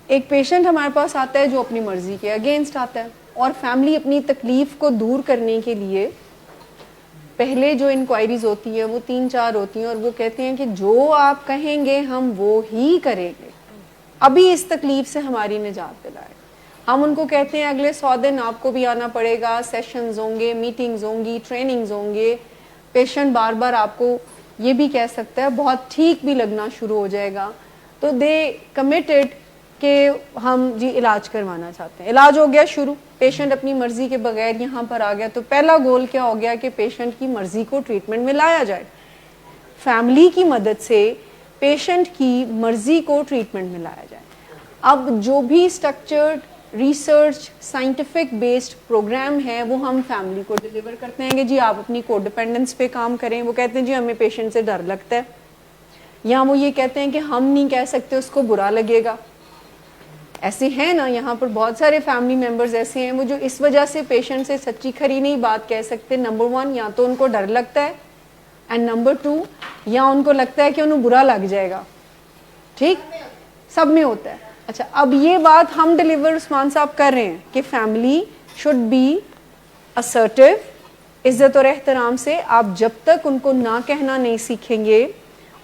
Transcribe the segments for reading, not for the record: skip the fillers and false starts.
ایک پیشنٹ ہمارے پاس آتا ہے جو اپنی مرضی کے اگینسٹ آتا ہے, اور فیملی اپنی تکلیف کو دور کرنے کے لیے پہلے جو انکوائریز ہوتی ہیں وہ 3-4 ہوتی ہیں, اور وہ کہتے ہیں کہ جو آپ کہیں گے ہم وہ ہی کریں گے, ابھی اس تکلیف سے ہماری نجات دلائے. ہم ان کو کہتے ہیں اگلے 100 دن آپ کو بھی آنا پڑے گا, سیشنز ہوں گے, میٹنگز ہوں گی, ٹریننگز ہوں گے. پیشنٹ بار بار آپ کو یہ بھی کہہ سکتا ہے, بہت ٹھیک بھی لگنا شروع ہو جائے گا. تو دے کمیٹڈ کہ ہم جی علاج کروانا چاہتے ہیں. علاج ہو گیا شروع, پیشنٹ اپنی مرضی کے بغیر یہاں پر آ گیا, تو پہلا گول کیا ہو گیا کہ پیشنٹ کی مرضی کو ٹریٹمنٹ میں لایا جائے. فیملی کی مدد سے پیشنٹ کی مرضی کو ٹریٹمنٹ میں لایا جائے. اب جو بھی structured research scientific based program ہے وہ ہم فیملی کو ڈلیور کرتے ہیں کہ جی آپ اپنی کو ڈیپینڈنس پہ کام کریں. وہ کہتے ہیں جی ہمیں پیشنٹ سے ڈر لگتا ہے, یا وہ یہ کہتے ہیں کہ ہم نہیں کہہ سکتے, اس کو برا لگے گا. ایسے ہیں نا یہاں پر بہت سارے فیملی ممبرز ایسے ہیں وہ جو اس وجہ سے پیشنٹ سے سچی کھری نہیں بات کہہ سکتے. نمبر 1 یا تو ان کو ڈر لگتا ہے, اینڈ نمبر 2 یا ان کو لگتا ہے کہ انہیں برا لگ جائے گا. ٹھیک, سب میں ہوتا ہے. اچھا, اب یہ بات ہم ڈلیور عثمان صاحب کر رہے ہیں کہ فیملی شوڈ بی assertive, عزت اور احترام سے. آپ جب تک ان کو نہ کہنا نہیں سیکھیں گے,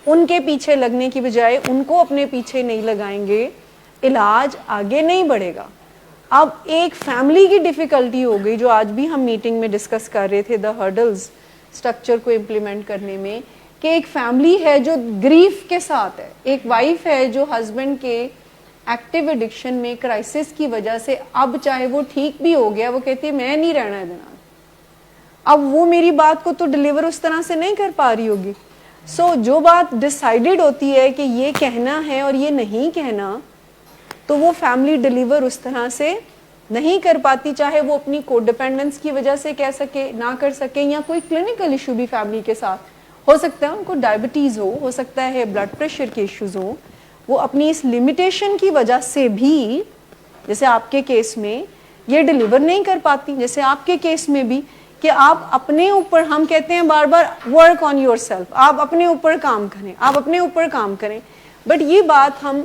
ان کے پیچھے لگنے کی بجائے ان کو اپنے پیچھے نہیں لگائیں گے, علاج آگے نہیں بڑھے گا. اب ایک فیملی کی ڈیفیکلٹی ہو گئی جو آج بھی ہم میٹنگ میں ڈسکس کر رہے تھے, دا ہرڈلز اسٹرکچر کو امپلیمنٹ کرنے میں, کہ ایک فیملی ہے جو گریف کے ساتھ ہے, ایک وائف ہے جو ہسبینڈ کے ایکٹیو ایڈکشن میں کرائسس کی وجہ سے اب چاہے وہ ٹھیک بھی ہو گیا, وہ کہتی ہے میں نہیں رہنا ہے جناب. اب وہ میری بات کو تو ڈلیور اس طرح سے نہیں کر پا رہی ہوگی. سو جو بات ڈسائیڈڈ ہوتی ہے کہ یہ کہنا ہے اور یہ نہیں کہنا, تو وہ فیملی ڈلیور اس طرح سے نہیں کر پاتی, چاہے وہ اپنی کو ڈیپینڈنس کی وجہ سے کہہ سکے, نہ کر سکے, یا کوئی کلینکل ایشو بھی فیملی کے ساتھ ہو سکتا ہے. ان کو ڈائبٹیز ہو سکتا ہے بلڈ پریشر کے ایشوز ہوں, وہ اپنی اس لمیٹیشن کی وجہ سے بھی, جیسے آپ کے کیس میں, یہ ڈلیور نہیں کر پاتی. جیسے آپ کے کیس میں بھی کہ آپ اپنے اوپر, ہم کہتے ہیں بار بار ورک آن یور سیلف, آپ اپنے اوپر کام کریں, آپ اپنے اوپر کام کریں. بٹ یہ بات ہم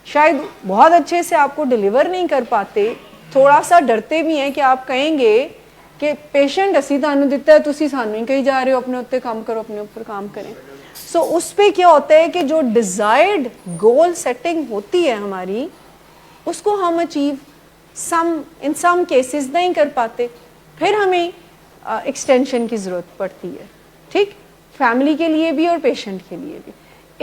شاید بہت اچھے سے آپ کو ڈلیور نہیں کر پاتے, تھوڑا سا ڈرتے بھی ہیں کہ آپ کہیں گے کہ پیشنٹ اسی تانوں دیتا ہے, تسی سانوں ہی کہیں جا رہے ہو, اپنے اوپر کام کرو, اپنے اوپر کام کریں. سو اس پہ کیا ہوتا ہے کہ جو ڈیزائرڈ گول سیٹنگ ہوتی ہے ہماری, اس کو ہم اچیو ان سم کیسز نہیں کر پاتے, پھر ہمیں ایکسٹینشن کی ضرورت پڑتی ہے. ٹھیک, فیملی کے لیے بھی اور پیشنٹ کے لیے بھی.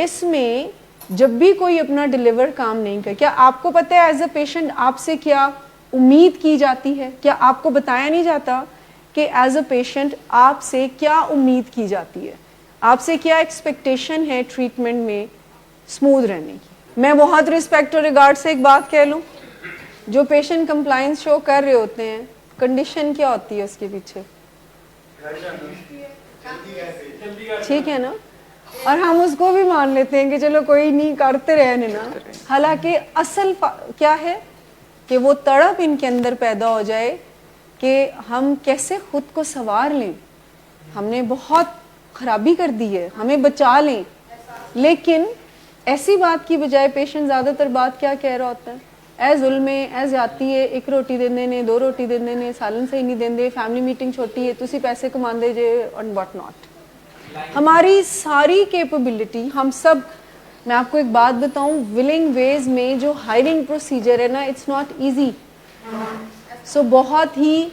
اس میں جب بھی کوئی اپنا ڈلیور کام نہیں کر, کیا آپ کو پتہ ہے ایز اے پیشنٹ آپ سے کیا امید کی جاتی ہے؟ کیا آپ کو بتایا نہیں جاتا کہ ایز اے پیشنٹ آپ سے کیا امید کی جاتی ہے, آپ سے کیا ایکسپیکٹیشن ہے ٹریٹمنٹ میں اسموتھ رہنے کی؟ میں بہت رسپیکٹ اور ریگارڈ سے ایک بات کہہ لوں, جو پیشنٹ کمپلائنس شو کر رہے ہوتے ہیں, کنڈیشن کیا ہوتی ہے اس کے پیچھے؟ ٹھیک ہے نا, اور ہم اس کو بھی مان لیتے ہیں کہ چلو کوئی نہیں, کرتے رہنے نا. حالانکہ اصل کیا ہے کہ وہ تڑپ ان کے اندر پیدا ہو جائے کہ ہم کیسے خود کو سنوار لیں, ہم نے بہت خرابی کر دی ہے, ہمیں بچا لیں. لیکن ایسی بات کی بجائے پیشنٹ زیادہ تر بات کیا کہہ رہا ہوتا ہے, اے ظلم ہے, اے زیادتی ہے, ایک روٹی دینے نے, 2 روٹی دینے نے, سالن صحیح نہیں دیندے, فیملی میٹنگ چھوٹی ہے, تسی پیسے کما دے جے, اینڈ واٹ ناٹ. ہماری ساری کیپبلٹی, ہم سب, میں آپ کو ایک بات بتاؤں, ولنگ ویز میں جو ہائرنگ پروسیجر ہے نا, اٹس ناٹ ایزی. سو بہت ہی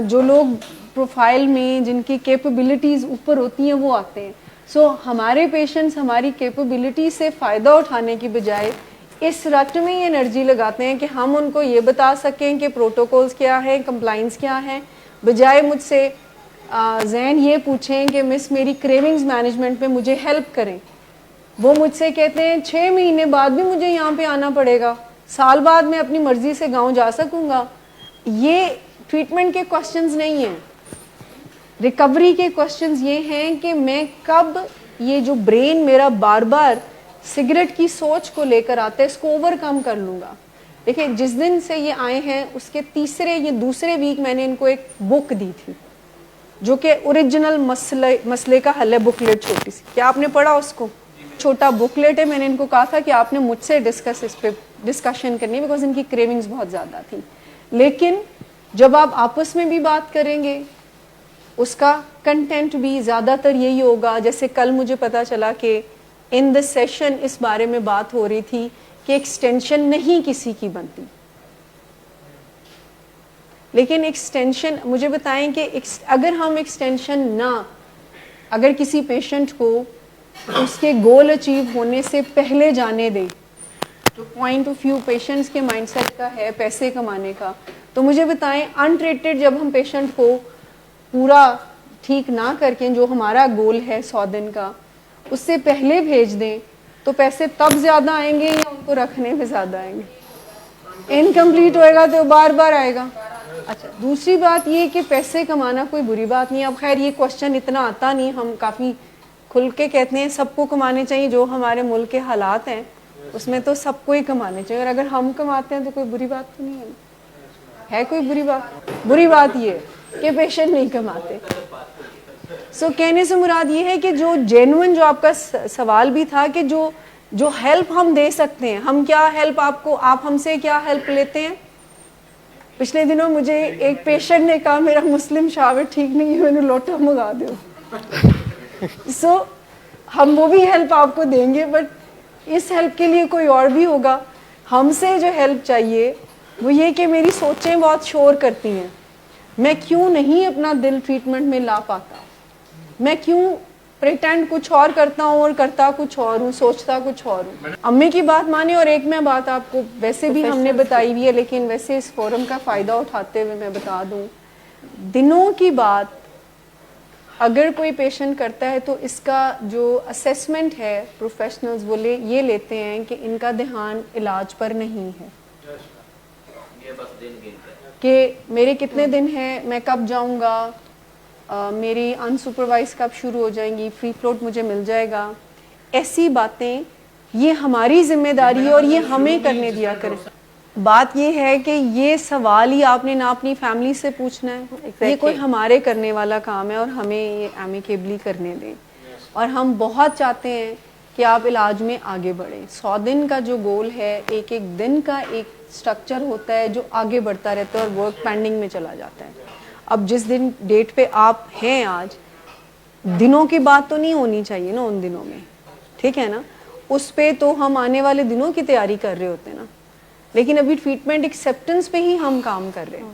جو لوگ پروفائل میں جن کی کیپبلٹیز اوپر ہوتی ہیں وہ آتے ہیں. سو ہمارے پیشنٹس ہماری کیپبلٹی سے فائدہ اٹھانے کی بجائے اس رٹ میں ہی انرجی لگاتے ہیں کہ ہم ان کو یہ بتا سکیں کہ پروٹوکولز کیا ہے, کمپلائنس کیا ہے, بجائے مجھ سے ذہن یہ پوچھیں کہ مس میری کریونگز مینجمنٹ میں مجھے ہیلپ کریں. وہ مجھ سے کہتے ہیں 6 مہینے بعد بھی مجھے یہاں پہ آنا پڑے گا, سال بعد میں اپنی مرضی سے گاؤں جا سکوں گا. یہ ٹریٹمنٹ کے کوسچنز نہیں ہیں, ریکوری کے کوسچنز یہ ہیں کہ میں کب یہ جو برین میرا بار بار سگریٹ کی سوچ کو لے کر آتا ہے, اس کو اوور کم کر لوں گا. دیکھیں جس دن سے یہ آئے ہیں اس کے دوسرے ویک میں نے ان کو ایک بک دی تھی جو کہ اوریجنل مسئلے کا حل ہے, بکلیٹ چھوٹی سی. کیا آپ نے پڑھا اس کو؟ چھوٹا بکلیٹ ہے. میں نے ان کو کہا تھا کہ آپ نے مجھ سے ڈسکس اس پہ ڈسکشن کرنی بیکاز ان کی کریونگز بہت زیادہ تھیں. لیکن جب آپ آپس میں بھی بات کریں گے اس کا کنٹینٹ بھی زیادہ تر یہی ہوگا. جیسے کل مجھے پتا چلا کہ ان دا سیشن اس بارے میں بات ہو رہی تھی کہ ایکسٹینشن نہیں کسی کی بنتی, لیکن ایکسٹینشن مجھے بتائیں کہ اگر ہم ایکسٹینشن اگر کسی پیشنٹ کو اس کے گول اچیو ہونے سے پہلے جانے دیں, جو پوائنٹ آف ویو پیشنٹس کے مائنڈ سیٹ کا ہے پیسے کمانے کا, تو مجھے بتائیں انٹریٹڈ جب ہم پیشنٹ کو پورا ٹھیک نہ کر کے جو ہمارا گول ہے 100 دن کا اس سے پہلے بھیج دیں تو پیسے تب زیادہ آئیں گے یا ان کو رکھنے میں زیادہ آئیں گے؟ انکمپلیٹ ہوئے گا تو بار بار آئے گا. اچھا, دوسری بات یہ کہ پیسے کمانا کوئی بری بات نہیں. اب خیر یہ کوشچن اتنا آتا نہیں, ہم کافی کھل کے کہتے ہیں سب کو کمانے چاہیے, جو ہمارے ملک کے حالات ہیں اس میں تو سب کو ہی کمانے چاہیے, اور اگر ہم کماتے ہیں تو کوئی بری بات تو نہیں ہے کوئی بری بات؟ بری بات یہ ہے کہ پیشنٹ نہیں کماتے. سو کہنے سے مراد یہ ہے کہ جو جینوئن جو آپ کا سوال بھی تھا کہ جو ہیلپ ہم دے سکتے ہیں, ہم کیا ہیلپ آپ ہم سے کیا ہیلپ لیتے ہیں. پچھلے دنوں مجھے ایک پیشنٹ نے کہا میرا مسلم شاور ٹھیک نہیں ہے, میں نے لوٹا منگا دو. سو ہم وہ بھی ہیلپ آپ کو دیں گے, بٹ اس ہیلپ کے لیے کوئی اور بھی ہوگا. ہم سے جو ہیلپ چاہیے وہ یہ کہ میری سوچیں بہت شور کرتی ہیں, میں کیوں نہیں اپنا دل ٹریٹمنٹ میں لا پاتا, میں کیوں پریٹینڈ کچھ اور کرتا ہوں اور کرتا کچھ اور ہوں, سوچتا کچھ اور ہوں. امی کی بات مانے. اور ایک میں بات آپ کو ویسے بھی ہم نے بتائی ہوئی ہے, لیکن ویسے اس فورم کا فائدہ اٹھاتے ہوئے میں بتا دوں, دنوں کی بات اگر کوئی پیشنٹ کرتا ہے تو اس کا جو اسیسمنٹ ہے پروفیشنلز وہ یہ لیتے ہیں کہ ان کا دھیان علاج پر نہیں ہے, کہ میرے کتنے دن ہیں, میں کب جاؤں گا, میری ان سپروائز کب شروع ہو جائیں گی, فری فلوٹ مجھے مل جائے گا. ایسی باتیں یہ ہماری ذمہ داری ہے اور یہ ہمیں کرنے دیا کرے. بات یہ ہے کہ یہ سوال ہی آپ نے نہ اپنی فیملی سے پوچھنا ہے, یہ کوئی ہمارے کرنے والا کام ہے اور ہمیں یہ ایمیکیبلی کرنے دیں. اور ہم بہت چاہتے ہیں کہ آپ علاج میں آگے بڑھیں. 100 دن کا جو گول ہے, ایک ایک دن کا ایک سٹرکچر ہوتا ہے جو آگے بڑھتا رہتا ہے اور ورک پینڈنگ میں چلا جاتا ہے. اب جس دن ڈیٹ پہ آپ ہیں آج, دنوں کی بات تو نہیں ہونی چاہیے نا ان دنوں میں, ٹھیک ہے نا, اس پہ تو ہم آنے والے دنوں کی تیاری کر رہے ہوتے ہیں نا, لیکن ابھی ٹریٹمنٹ ایکسیپٹنس پہ ہی ہم کام کر رہے ہیں.